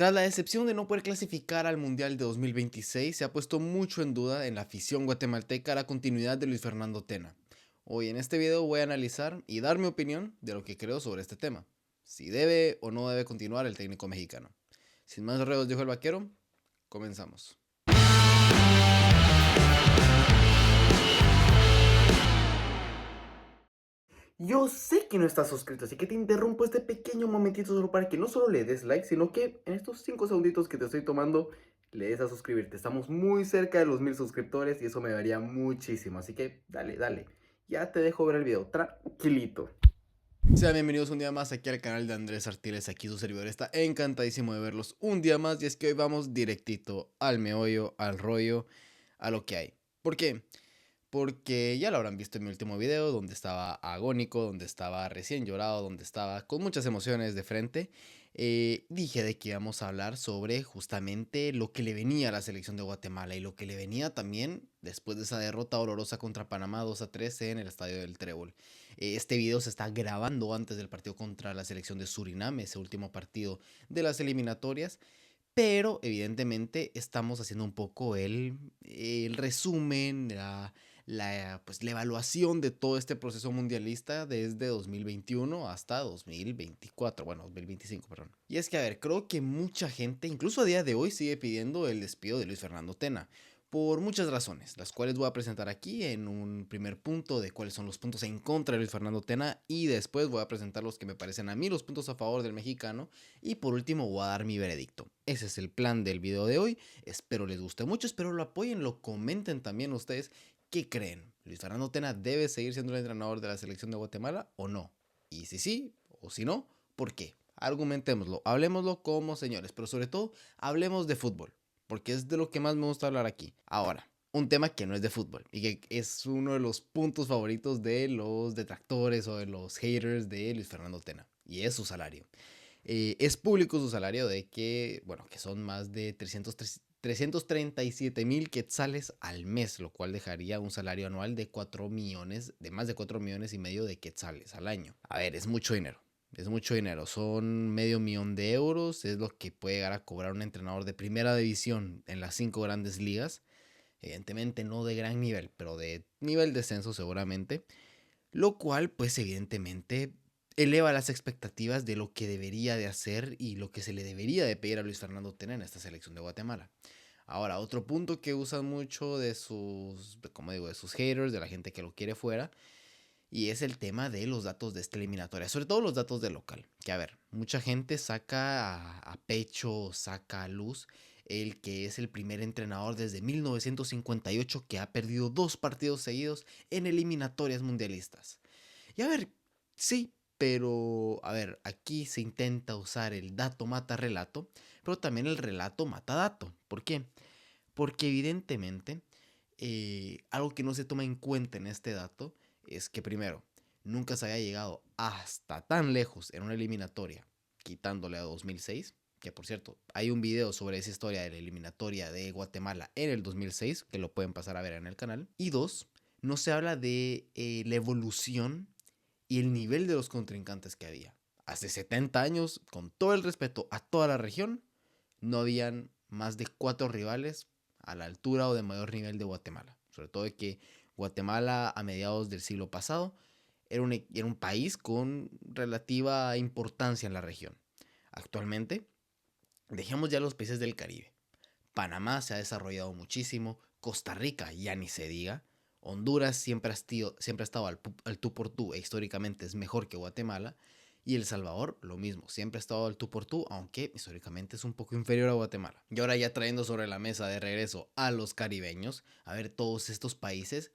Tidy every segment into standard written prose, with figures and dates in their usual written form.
Tras la decepción de no poder clasificar al Mundial de 2026, se ha puesto mucho en duda en la afición guatemalteca la continuidad de Luis Fernando Tena. Hoy en este video voy a analizar y dar mi opinión de lo que creo sobre este tema, si debe o no debe continuar el técnico mexicano. Sin más rodeos, dijo el vaquero, comenzamos. Yo sé que no estás suscrito, así que te interrumpo este pequeño momentito solo para que no solo le des like, sino que en estos 5 segunditos que te estoy tomando, le des a suscribirte. Estamos muy cerca de los 1000 suscriptores y eso me daría muchísimo, así que dale. Ya te dejo ver el video, tranquilito. Sean bienvenidos un día más aquí al canal de Andrés Artiles, aquí su servidor está encantadísimo de verlos un día más y es que hoy vamos directito al meollo, al rollo, a lo que hay. ¿Por qué? Porque ya lo habrán visto en mi último video, donde estaba agónico, donde estaba recién llorado, donde estaba con muchas emociones de frente. Dije de que íbamos a hablar sobre justamente lo que le venía a la selección de Guatemala y lo que le venía también después de esa derrota dolorosa contra Panamá 2-3 en el Estadio del Trébol. Este video se está grabando antes del partido contra la selección de Surinam, ese último partido de las eliminatorias. Pero evidentemente estamos haciendo un poco el resumen, la evaluación de todo este proceso mundialista desde 2021 hasta 2024, bueno, 2025, perdón. Y es que, a ver, creo que mucha gente, incluso a día de hoy, sigue pidiendo el despido de Luis Fernando Tena. Por muchas razones, las cuales voy a presentar aquí en un primer punto de cuáles son los puntos en contra de Luis Fernando Tena y después voy a presentar los que me parecen a mí los puntos a favor del mexicano y por último voy a dar mi veredicto. Ese es el plan del video de hoy, espero les guste mucho, espero lo apoyen, lo comenten también ustedes. ¿Qué creen? ¿Luis Fernando Tena debe seguir siendo el entrenador de la selección de Guatemala o no? Y si sí o si no, ¿por qué? Argumentémoslo, hablemoslo como señores, pero sobre todo hablemos de fútbol, porque es de lo que más me gusta hablar aquí. Ahora, un tema que no es de fútbol y que es uno de los puntos favoritos de los detractores o de los haters de Luis Fernando Tena, y es su salario. Es público su salario de que, bueno, que son más de 337,000 quetzales al mes, lo cual dejaría un salario anual de 4 millones, de más de 4 millones y medio de quetzales al año. A ver, es mucho dinero. Es mucho dinero, son medio millón de euros, es lo que puede llegar a cobrar un entrenador de primera división en las 5 grandes ligas. Evidentemente no de gran nivel, pero de nivel descenso seguramente. Lo cual, pues evidentemente, eleva las expectativas de lo que debería de hacer y lo que se le debería de pedir a Luis Fernando Tena en esta selección de Guatemala. Ahora, otro punto que usan mucho de sus, como digo, de sus haters, de la gente que lo quiere fuera, y es el tema de los datos de esta eliminatoria, sobre todo los datos de local. Que a ver, mucha gente saca a pecho, saca a luz el que es el primer entrenador desde 1958 que ha perdido 2 partidos seguidos en eliminatorias mundialistas. Y a ver, sí, pero a ver, aquí se intenta usar el dato mata relato, pero también el relato mata dato. ¿Por qué? Porque evidentemente algo que no se toma en cuenta en este dato es que primero, nunca se haya llegado hasta tan lejos en una eliminatoria, quitándole a 2006, que por cierto, hay un video sobre esa historia de la eliminatoria de Guatemala en el 2006, que lo pueden pasar a ver en el canal. Y dos, no se habla de la evolución y el nivel de los contrincantes que había. Hace 70 años, con todo el respeto a toda la región, no habían más de 4 rivales a la altura o de mayor nivel de Guatemala. Sobre todo de que Guatemala a mediados del siglo pasado era un país con relativa importancia en la región. Actualmente, dejemos ya los países del Caribe. Panamá se ha desarrollado muchísimo, Costa Rica ya ni se diga, Honduras siempre ha estado al tú por tú e históricamente es mejor que Guatemala, y El Salvador lo mismo, siempre ha estado al tú por tú, aunque históricamente es un poco inferior a Guatemala. Y ahora ya trayendo sobre la mesa de regreso a los caribeños, a ver todos estos países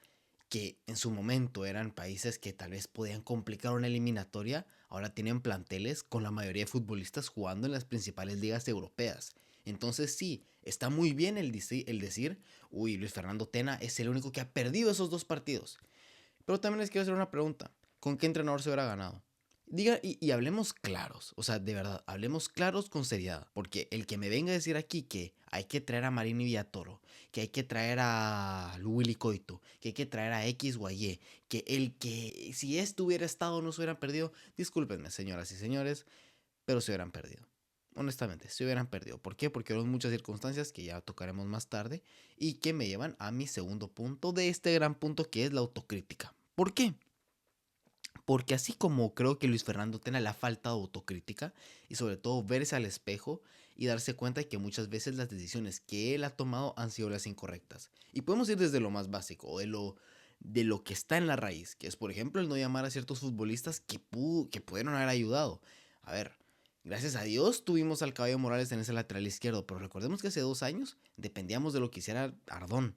que en su momento eran países que tal vez podían complicar una eliminatoria, ahora tienen planteles con la mayoría de futbolistas jugando en las principales ligas europeas. Entonces sí, está muy bien el decir, uy, Luis Fernando Tena es el único que ha perdido esos 2 partidos. Pero también les quiero hacer una pregunta. ¿Con qué entrenador se hubiera ganado? Diga, y hablemos claros, o sea, de verdad, hablemos claros con seriedad, porque el que me venga a decir aquí que hay que traer a Marini Villatoro, que hay que traer a Willy Coito, que hay que traer a X o a Y, que el que si esto hubiera estado no se hubieran perdido, discúlpenme señoras y señores, pero se hubieran perdido. honestamente, si hubieran perdido. ¿Por qué? Porque hubo muchas circunstancias que ya tocaremos más tarde y que me llevan a mi segundo punto de este gran punto que es la autocrítica. ¿Por qué? Porque así como creo que Luis Fernando Tena le ha faltado autocrítica y sobre todo verse al espejo y darse cuenta de que muchas veces las decisiones que él ha tomado han sido las incorrectas. Y podemos ir desde lo más básico, o de lo que está en la raíz, que es por ejemplo el no llamar a ciertos futbolistas que pudieron haber ayudado. A ver, gracias a Dios tuvimos al Caballo Morales en ese lateral izquierdo, pero recordemos que hace 2 años dependíamos de lo que hiciera Ardón.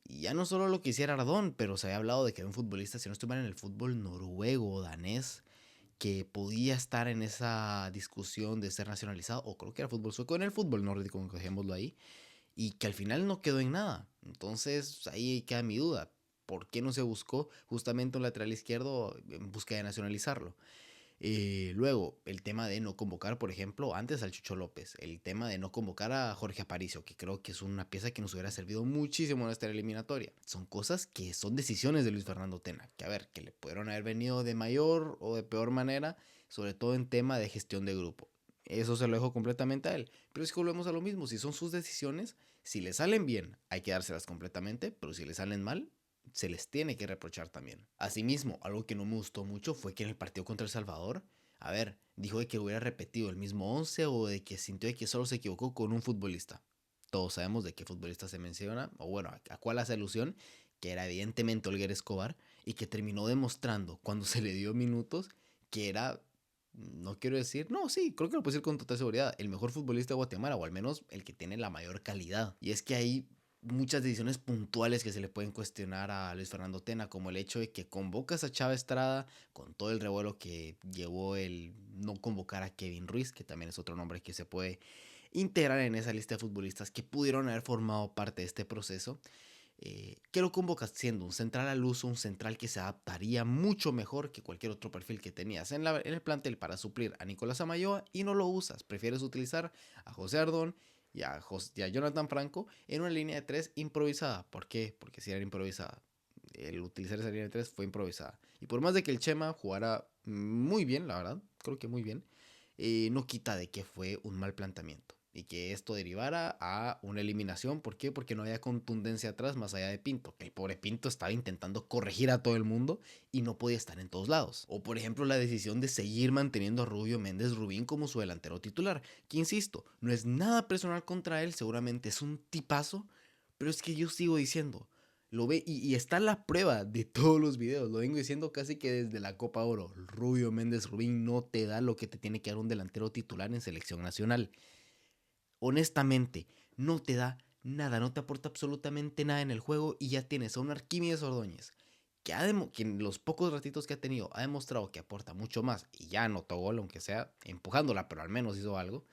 Y ya no solo lo que hiciera Ardón, pero se había hablado de que había un futbolista, si no estuviera en el fútbol noruego o danés, que podía estar en esa discusión de ser nacionalizado, o creo que era fútbol sueco, en el fútbol nórdico, dejémoslo ahí, y que al final no quedó en nada. Entonces ahí queda mi duda. ¿Por qué no se buscó justamente un lateral izquierdo en busca de nacionalizarlo? Luego, el tema de no convocar, por ejemplo, antes al Chucho López, el tema de no convocar a Jorge Aparicio, que creo que es una pieza que nos hubiera servido muchísimo en esta eliminatoria. Son cosas que son decisiones de Luis Fernando Tena, que a ver, que le pudieron haber venido de mayor o de peor manera, sobre todo en tema de gestión de grupo. Eso se lo dejo completamente a él. Pero es que volvemos a lo mismo, si son sus decisiones, si le salen bien, hay que dárselas completamente, pero si le salen mal, se les tiene que reprochar también. Asimismo, algo que no me gustó mucho fue que en el partido contra El Salvador, a ver, dijo de que hubiera repetido el mismo 11 o de que sintió de que solo se equivocó con un futbolista. Todos sabemos de qué futbolista se menciona, o bueno, a cuál hace alusión, que era evidentemente Olguer Escobar, y que terminó demostrando cuando se le dio minutos que era, no quiero decir, no, sí, creo que lo puedo decir con total seguridad, el mejor futbolista de Guatemala, o al menos el que tiene la mayor calidad. Y es que ahí muchas decisiones puntuales que se le pueden cuestionar a Luis Fernando Tena, como el hecho de que convocas a Chava Estrada con todo el revuelo que llevó el no convocar a Kevin Ruiz, que también es otro nombre que se puede integrar en esa lista de futbolistas que pudieron haber formado parte de este proceso. Que lo convocas siendo un central al uso, un central que se adaptaría mucho mejor que cualquier otro perfil que tenías en el plantel para suplir a Nicolás Amayoa y no lo usas. Prefieres utilizar a José Ardón y a Jonathan Franco en una línea de tres improvisada. ¿Por qué? Porque si era improvisada. El utilizar esa línea de tres fue improvisada. Y por más de que el Chema jugara muy bien, la verdad, creo que muy bien, no quita de que fue un mal planteamiento y que esto derivara a una eliminación. ¿Por qué? Porque no había contundencia atrás más allá de Pinto, que el pobre Pinto estaba intentando corregir a todo el mundo y no podía estar en todos lados. O por ejemplo la decisión de seguir manteniendo a Rubio Méndez Rubín como su delantero titular, que insisto, no es nada personal contra él, seguramente es un tipazo, pero es que yo sigo diciendo, lo ve y está la prueba de todos los videos. Lo vengo diciendo casi que desde la Copa Oro. Rubio Méndez Rubín no te da lo que te tiene que dar un delantero titular en selección nacional. Honestamente, no te da nada, no te aporta absolutamente nada en el juego y ya tienes a un Arquímedes Ordóñez que en los pocos ratitos que ha tenido ha demostrado que aporta mucho más y ya anotó gol, aunque sea empujándola, pero al menos hizo algo.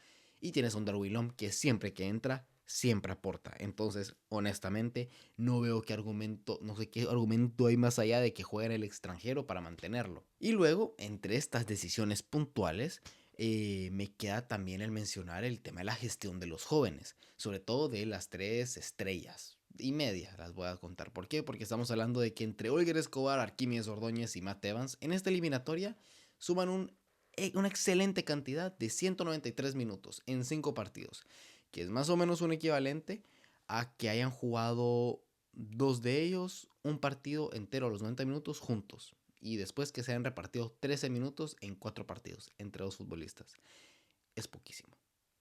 Y tienes a un Darwin que siempre que entra, siempre aporta. Entonces, honestamente, no veo qué argumento, no sé qué argumento hay más allá de que juegue en el extranjero para mantenerlo. Y luego, entre estas decisiones puntuales, me queda también el mencionar el tema de la gestión de los jóvenes, sobre todo de las 3 estrellas y media, las voy a contar. ¿Por qué? Porque estamos hablando de que entre Olger Escobar, Arquímedes Ordóñez y Matt Evans, en esta eliminatoria suman una excelente cantidad de 193 minutos en 5 partidos, que es más o menos un equivalente a que hayan jugado dos de ellos un partido entero a los 90 minutos juntos y después que se hayan repartido 13 minutos en 4 partidos entre dos futbolistas. Es poquísimo.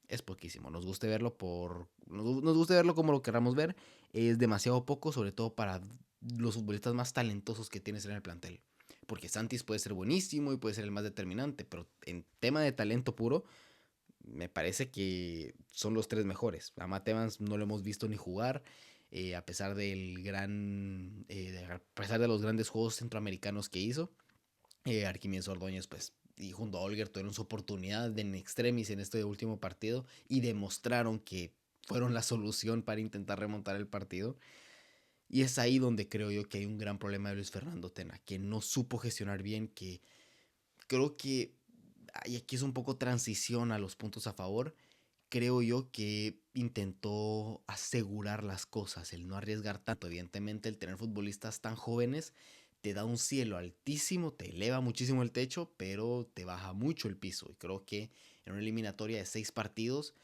Es poquísimo. Nos guste verlo como lo queramos ver. Es demasiado poco, sobre todo para los futbolistas más talentosos que tienes en el plantel. Porque Santis puede ser buenísimo y puede ser el más determinante, pero en tema de talento puro, me parece que son los 3 mejores. A Matt Evans no lo hemos visto ni jugar, a pesar a pesar de los grandes juegos centroamericanos que hizo. Arquímedes Ordóñez, pues, y junto a Olger tuvieron su oportunidad de en extremis en este último partido y demostraron que fueron la solución para intentar remontar el partido. Y es ahí donde creo yo que hay un gran problema de Luis Fernando Tena, que no supo gestionar bien, que creo que y aquí es un poco transición a los puntos a favor. Creo yo que intentó asegurar las cosas, el no arriesgar tanto. Evidentemente, el tener futbolistas tan jóvenes te da un cielo altísimo, te eleva muchísimo el techo, pero te baja mucho el piso. Y creo que en una eliminatoria de 6 partidos,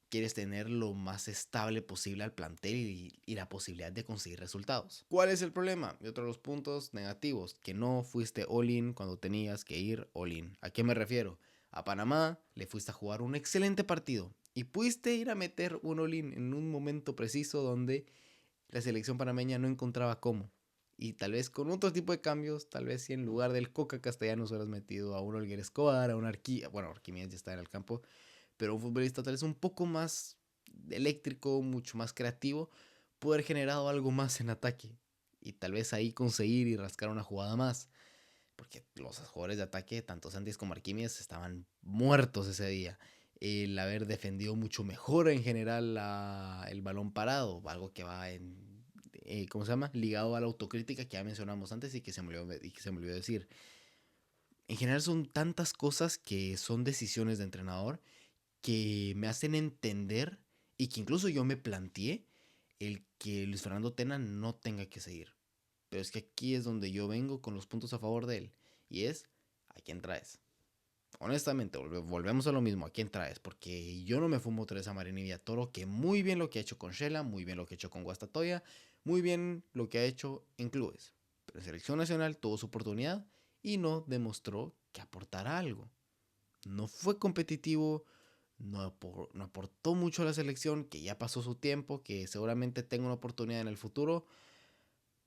quieres tener lo más estable posible al plantel y la posibilidad de conseguir resultados. ¿Cuál es el problema? Y otro de los puntos negativos, que no fuiste all-in cuando tenías que ir all-in. ¿A qué me refiero? A Panamá le fuiste a jugar un excelente partido y pudiste ir a meter un all-in en un momento preciso donde la selección panameña no encontraba cómo. Y tal vez con otro tipo de cambios, tal vez si en lugar del Coca Castellanos hubieras metido a un Olguer Escobar, a un Arquímedes ya está en el campo, pero un futbolista tal vez un poco más eléctrico, mucho más creativo, pudo haber generado algo más en ataque. Y tal vez ahí conseguir y rascar una jugada más. Porque los jugadores de ataque, tanto Santis como Arquímedes, estaban muertos ese día. El haber defendido mucho mejor en general el balón parado, algo que va ¿cómo se llama? Ligado a la autocrítica que ya mencionamos antes y que se me olvidó decir. En general son tantas cosas que son decisiones de entrenador que me hacen entender y que incluso yo me planteé el que Luis Fernando Tena no tenga que seguir. Pero es que aquí es donde yo vengo con los puntos a favor de él. Y es, ¿a quién traes? Honestamente, volvemos a lo mismo, ¿a quién traes? Porque yo no me fumo Teresa Marín y Villatoro, que muy bien lo que ha hecho con Shela, muy bien lo que ha hecho con Guastatoya, muy bien lo que ha hecho en clubes. Pero en selección nacional tuvo su oportunidad y no demostró que aportara algo. No fue competitivo, no aportó mucho a la selección, que ya pasó su tiempo, que seguramente tenga una oportunidad en el futuro,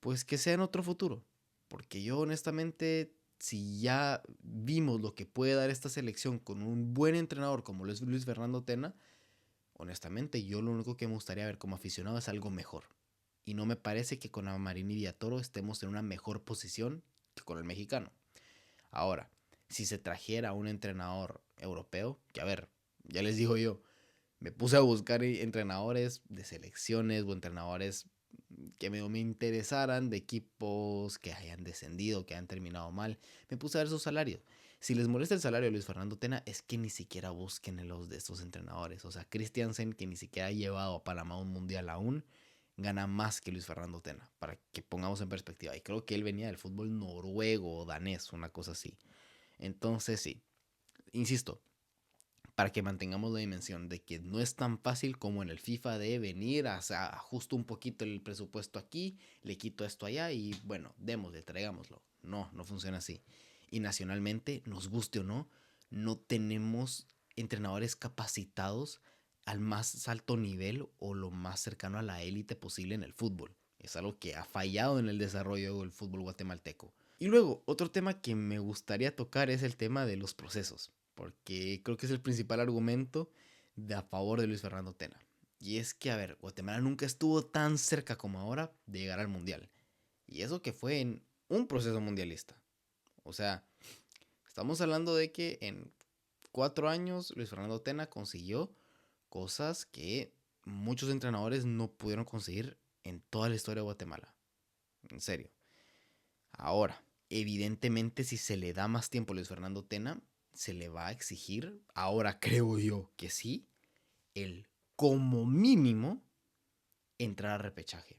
pues que sea en otro futuro. Porque yo honestamente, si ya vimos lo que puede dar esta selección con un buen entrenador como lo es Luis Fernando Tena, honestamente yo lo único que me gustaría ver como aficionado es algo mejor. Y no me parece que con Amarini y Villatoro estemos en una mejor posición que con el mexicano. Ahora, si se trajera un entrenador europeo, que a ver, ya les digo yo, me puse a buscar entrenadores de selecciones o entrenadores que me interesaran de equipos que hayan descendido, que hayan terminado mal. Me puse a ver sus salarios. Si les molesta el salario de Luis Fernando Tena, es que ni siquiera busquen en los de estos entrenadores. O sea, Christiansen, que ni siquiera ha llevado a Panamá a un mundial aún, gana más que Luis Fernando Tena, para que pongamos en perspectiva. Y creo que él venía del fútbol noruego o danés, una cosa así. Entonces, sí, insisto, para que mantengamos la dimensión de que no es tan fácil como en el FIFA de venir, ajusto un poquito el presupuesto aquí, le quito esto allá y bueno, démosle, traigámoslo. No, no funciona así. Y nacionalmente, nos guste o no, no tenemos entrenadores capacitados al más alto nivel o lo más cercano a la élite posible en el fútbol. Es algo que ha fallado en el desarrollo del fútbol guatemalteco. Y luego, otro tema que me gustaría tocar es el tema de los procesos, porque creo que es el principal argumento a favor de Luis Fernando Tena. Y es que, a ver, Guatemala nunca estuvo tan cerca como ahora de llegar al Mundial. Y eso que fue en un proceso mundialista. O sea, estamos hablando de que en 4 años Luis Fernando Tena consiguió cosas que muchos entrenadores no pudieron conseguir en toda la historia de Guatemala. En serio. Ahora, evidentemente si se le da más tiempo a Luis Fernando Tena, se le va a exigir, ahora creo yo que sí, el como mínimo entrar a repechaje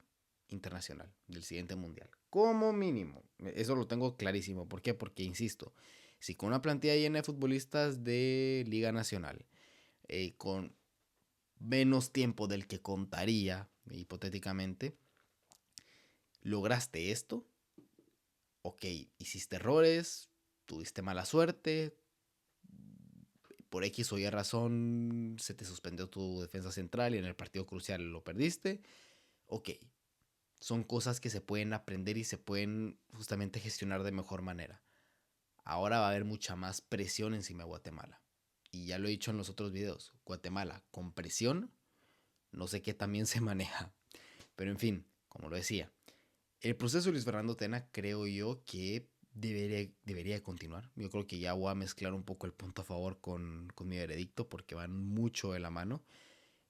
internacional del siguiente mundial. Como mínimo. Eso lo tengo clarísimo. ¿Por qué? Porque, insisto, si con una plantilla llena de futbolistas de Liga Nacional, con menos tiempo del que contaría, hipotéticamente, lograste esto, ok, hiciste errores, tuviste mala suerte, por X o Y razón se te suspendió tu defensa central y en el partido crucial lo perdiste, ok, son cosas que se pueden aprender y se pueden justamente gestionar de mejor manera. Ahora va a haber mucha más presión encima de Guatemala. Y ya lo he dicho en los otros videos, Guatemala con presión, no sé qué también se maneja. Pero en fin, como lo decía, el proceso de Luis Fernando Tena creo yo que debería continuar. Yo creo que ya voy a mezclar un poco el punto a favor con mi veredicto porque van mucho de la mano.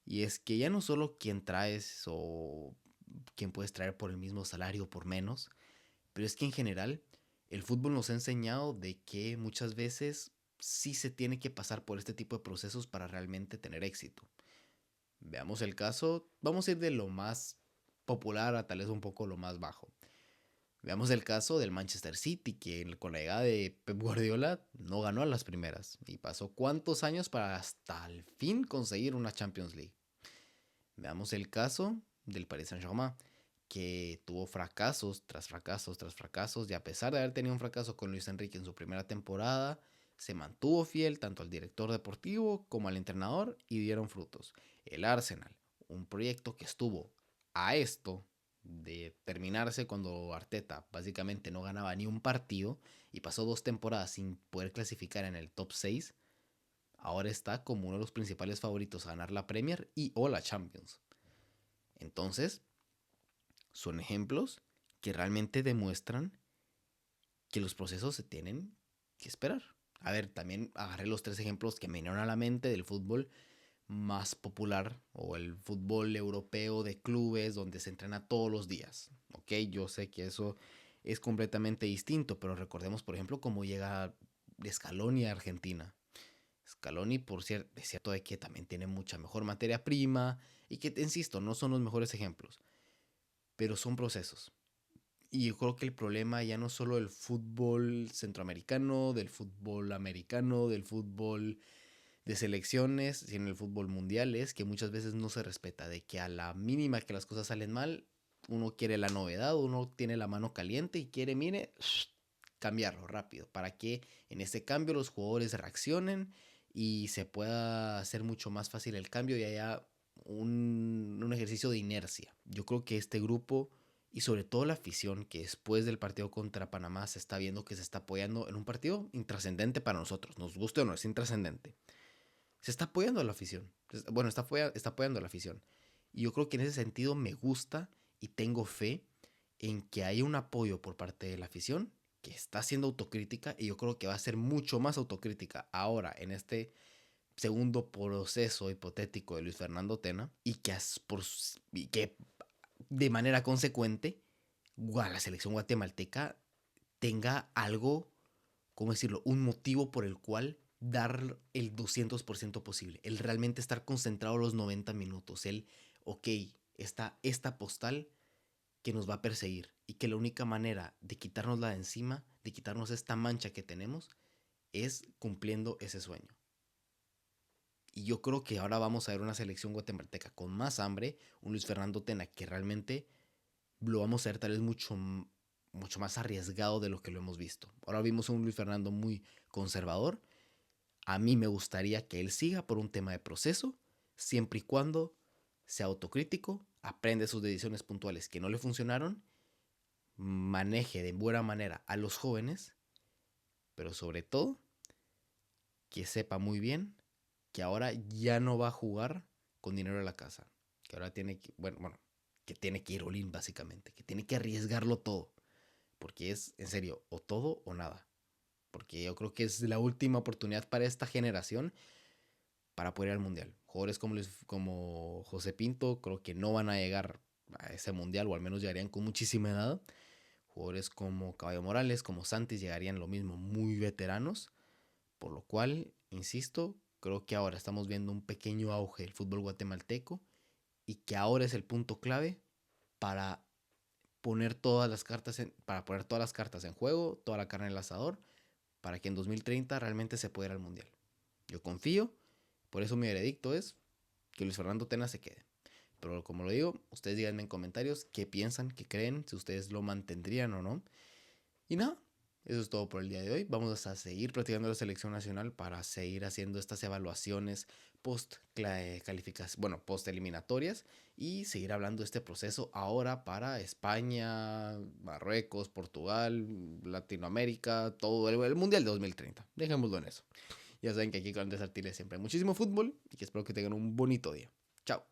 Y es que ya no solo quién traes o quién puedes traer por el mismo salario o por menos, pero es que en general el fútbol nos ha enseñado de que muchas veces sí se tiene que pasar por este tipo de procesos para realmente tener éxito. Veamos el caso, vamos a ir de lo más popular a tal vez un poco lo más bajo. Veamos el caso del Manchester City, que con la llegada de Pep Guardiola no ganó a las primeras y pasó cuántos años para hasta el fin conseguir una Champions League. Veamos el caso del Paris Saint-Germain, que tuvo fracasos tras fracasos tras fracasos y a pesar de haber tenido un fracaso con Luis Enrique en su primera temporada, se mantuvo fiel tanto al director deportivo como al entrenador y dieron frutos. El Arsenal, un proyecto que estuvo a esto de terminarse cuando Arteta básicamente no ganaba ni un partido y pasó 2 temporadas sin poder clasificar en el top 6, ahora está como uno de los principales favoritos a ganar la Premier y o la Champions. Entonces, son ejemplos que realmente demuestran que los procesos se tienen que esperar. A ver, también agarré los 3 ejemplos que me vinieron a la mente del fútbol más popular o el fútbol europeo de clubes donde se entrena todos los días. Ok, yo sé que eso es completamente distinto, pero recordemos, por ejemplo, cómo llega Scaloni a Argentina. Scaloni, es cierto de que también tiene mucha mejor materia prima y que, te insisto, no son los mejores ejemplos, pero son procesos. Y yo creo que el problema ya no solo del fútbol centroamericano, del fútbol americano, del fútbol de selecciones, sino el fútbol mundial es que muchas veces no se respeta, de que a la mínima que las cosas salen mal, uno quiere la novedad, uno tiene la mano caliente y quiere, mire, cambiarlo rápido, para que en ese cambio los jugadores reaccionen y se pueda hacer mucho más fácil el cambio y haya un ejercicio de inercia. Yo creo que este grupo y sobre todo la afición que después del partido contra Panamá se está viendo que se está apoyando en un partido intrascendente para nosotros, nos guste o no, es intrascendente. Se está apoyando a la afición. Bueno, está apoyando a la afición. Y yo creo que en ese sentido me gusta y tengo fe en que hay un apoyo por parte de la afición que está haciendo autocrítica y yo creo que va a ser mucho más autocrítica ahora en este segundo proceso hipotético de Luis Fernando Tena y que de manera consecuente la selección guatemalteca tenga algo, ¿cómo decirlo? Un motivo por el cual dar el 200% posible, el realmente estar concentrado los 90 minutos, ok, está esta postal que nos va a perseguir y que la única manera de quitárnosla de encima, de quitarnos esta mancha que tenemos, es cumpliendo ese sueño. Y yo creo que ahora vamos a ver una selección guatemalteca con más hambre, un Luis Fernando Tena que realmente lo vamos a ver tal vez mucho más arriesgado de lo que lo hemos visto. Ahora vimos a un Luis Fernando muy conservador. A mí me gustaría que él siga por un tema de proceso, siempre y cuando sea autocrítico, aprende sus decisiones puntuales que no le funcionaron, maneje de buena manera a los jóvenes, pero sobre todo que sepa muy bien que ahora ya no va a jugar con dinero de la casa, que ahora tiene que, bueno, que tiene que ir all-in básicamente, que tiene que arriesgarlo todo, porque es en serio o todo o nada, porque yo creo que es la última oportunidad para esta generación para poder ir al mundial. Jugadores como José Pinto creo que no van a llegar a ese mundial o al menos llegarían con muchísima edad. Jugadores como Caballo Morales, como Santis llegarían lo mismo, muy veteranos, por lo cual, insisto, creo que ahora estamos viendo un pequeño auge del fútbol guatemalteco y que ahora es el punto clave para para poner todas las cartas en juego, toda la carne en el asador, para que en 2030 realmente se pueda ir al mundial. Yo confío, por eso mi veredicto es que Luis Fernando Tena se quede. Pero como lo digo, ustedes díganme en comentarios qué piensan, qué creen, si ustedes lo mantendrían o no. Y nada, eso es todo por el día de hoy. Vamos a seguir practicando la selección nacional para seguir haciendo estas evaluaciones post eliminatorias y seguir hablando de este proceso ahora para España, Marruecos, Portugal, Latinoamérica, todo el Mundial de 2030. Dejémoslo en eso. Ya saben que aquí con Andrés Artiles siempre hay muchísimo fútbol y que espero que tengan un bonito día. Chao.